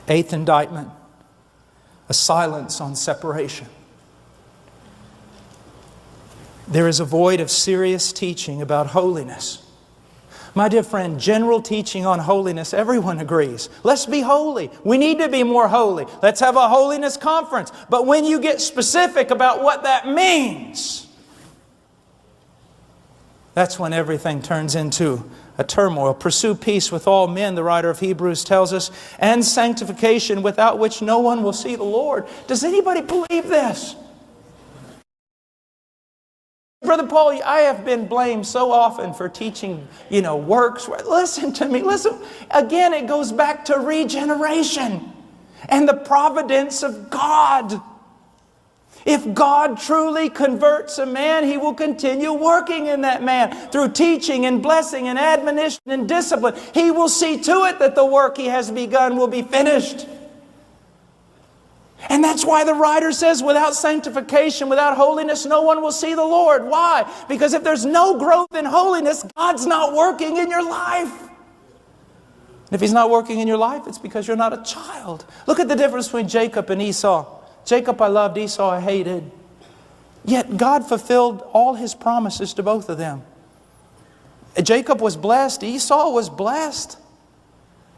Eighth indictment, a silence on separation. There is a void of serious teaching about holiness. My dear friend, general teaching on holiness, everyone agrees. Let's be holy. We need to be more holy. Let's have a holiness conference. But when you get specific about what that means, that's when everything turns into a turmoil. Pursue peace with all men, the writer of Hebrews tells us, and sanctification, without which no one will see the Lord. Does anybody believe this? Brother Paul, I have been blamed so often for teaching, works. Listen to me. Listen. Again, it goes back to regeneration and the providence of God. If God truly converts a man, He will continue working in that man through teaching and blessing and admonition and discipline. He will see to it that the work He has begun will be finished. And that's why the writer says, without sanctification, without holiness, no one will see the Lord. Why? Because if there's no growth in holiness, God's not working in your life. And if He's not working in your life, it's because you're not a child. Look at the difference between Jacob and Esau. Jacob I loved, Esau I hated. Yet God fulfilled all His promises to both of them. Jacob was blessed, Esau was blessed.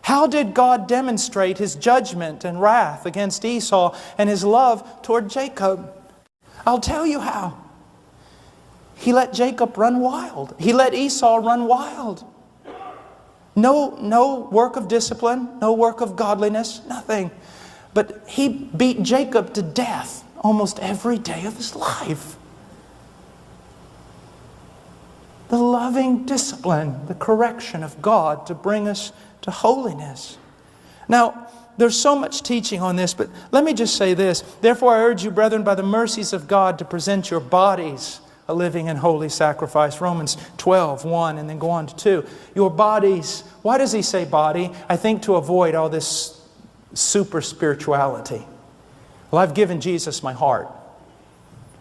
How did God demonstrate His judgment and wrath against Esau and His love toward Jacob? I'll tell you how. He let Jacob run wild. He let Esau run wild. No work of discipline, no work of godliness, nothing. But he beat Jacob to death almost every day of his life. The loving discipline, the correction of God to bring us to holiness. Now, there's so much teaching on this, but let me just say this. Therefore, I urge you, brethren, by the mercies of God, to present your bodies a living and holy sacrifice. Romans 12:1, and then go on to 2. Your bodies. Why does he say body? I think to avoid all this super spirituality. Well, I've given Jesus my heart.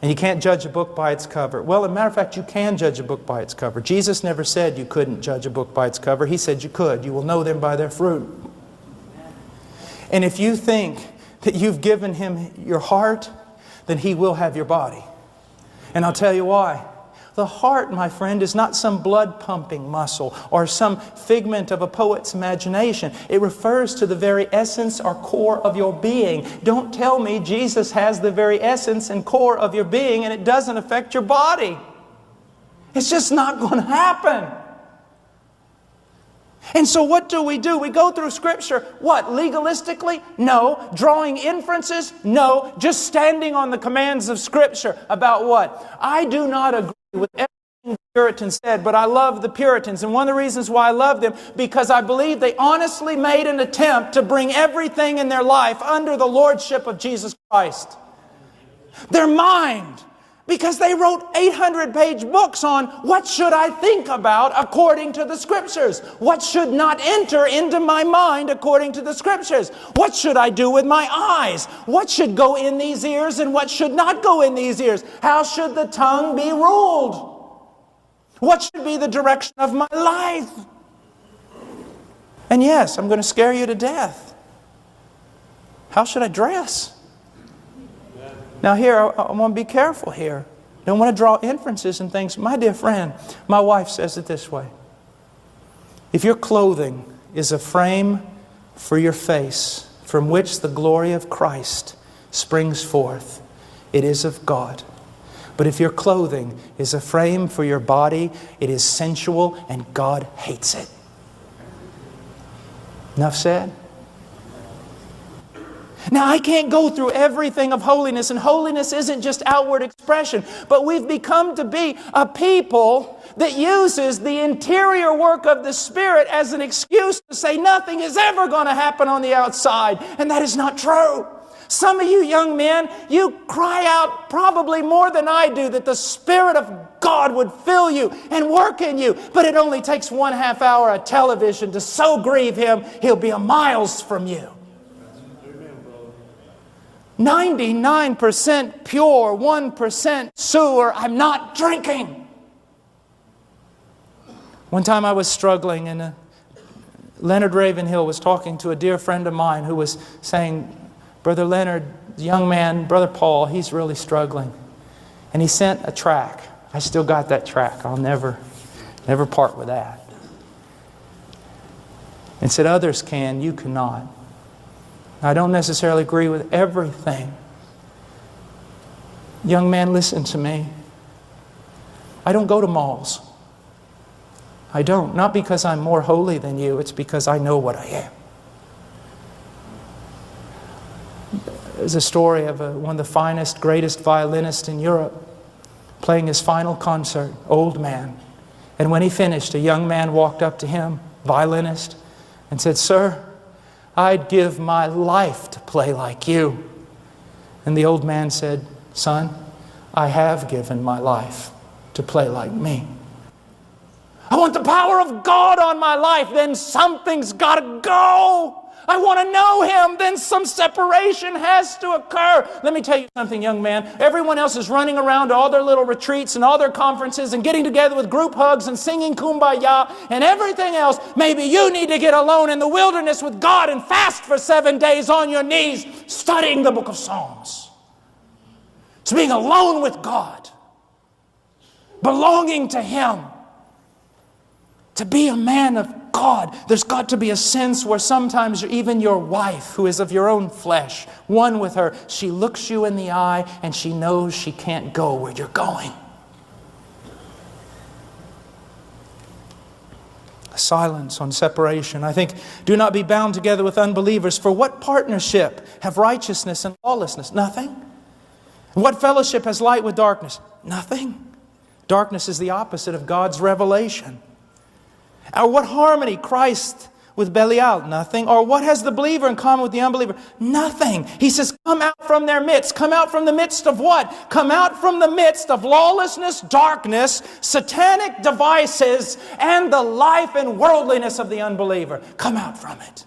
And you can't judge a book by its cover. Well, as a matter of fact, you can judge a book by its cover. Jesus never said you couldn't judge a book by its cover. He said you could. You will know them by their fruit. And if you think that you've given Him your heart, then He will have your body. And I'll tell you why. The heart, my friend, is not some blood-pumping muscle or some figment of a poet's imagination. It refers to the very essence or core of your being. Don't tell me Jesus has the very essence and core of your being and it doesn't affect your body. It's just not going to happen. And so what do? We go through Scripture. What? Legalistically? No. Drawing inferences? No. Just standing on the commands of Scripture. About what? I do not agree with everything the Puritans said, but I love the Puritans. And one of the reasons why I love them, because I believe they honestly made an attempt to bring everything in their life under the lordship of Jesus Christ. Their mind. Because they wrote 800-page books on what should I think about according to the Scriptures. What should not enter into my mind according to the Scriptures. What should I do with my eyes? What should go in these ears and what should not go in these ears? How should the tongue be ruled? What should be the direction of my life? And yes, I'm going to scare you to death. How should I dress? Now here, I want to be careful here. Don't want to draw inferences and things. My dear friend, my wife says it this way. If your clothing is a frame for your face, from which the glory of Christ springs forth, it is of God. But if your clothing is a frame for your body, it is sensual and God hates it. Enough said? Now, I can't go through everything of holiness, and holiness isn't just outward expression, but we've become to be a people that uses the interior work of the Spirit as an excuse to say nothing is ever going to happen on the outside, and that is not true. Some of you young men, you cry out probably more than I do that the Spirit of God would fill you and work in you, but it only takes 1/2 hour of television to so grieve Him, He'll be a miles from you. 99% pure, 1% sewer. I'm not drinking. One time I was struggling in a Leonard Ravenhill was talking to a dear friend of mine who was saying, Brother Leonard, the young man, Brother Paul, he's really struggling. And he sent a tract. I still got that tract. I'll never part with that. And said, others can, you cannot. I don't necessarily agree with everything. Young man, listen to me. I don't go to malls. I don't. Not because I'm more holy than you. It's because I know what I am. There's a story of one of the finest, greatest violinists in Europe playing his final concert, old man. And when he finished, a young man walked up to him, violinist, and said, Sir, I'd give my life to play like you. And the old man said, Son, I have given my life to play like me. I want the power of God on my life, then something's got to go. I want to know Him, then some separation has to occur. Let me tell you something, young man. Everyone else is running around to all their little retreats and all their conferences and getting together with group hugs and singing Kumbaya and everything else. Maybe you need to get alone in the wilderness with God and fast for 7 days on your knees, studying the book of Psalms. It's being alone with God, belonging to Him. To be a man of God, there's got to be a sense where sometimes even your wife, who is of your own flesh, one with her, she looks you in the eye and she knows she can't go where you're going. Silence on separation. I think, do not be bound together with unbelievers. For what partnership have righteousness and lawlessness? Nothing. And what fellowship has light with darkness? Nothing. Darkness is the opposite of God's revelation. Or what harmony Christ with Belial? Nothing. Or what has the believer in common with the unbeliever? Nothing. He says, come out from their midst. Come out from the midst of what? Come out from the midst of lawlessness, darkness, satanic devices, and the life and worldliness of the unbeliever. Come out from it.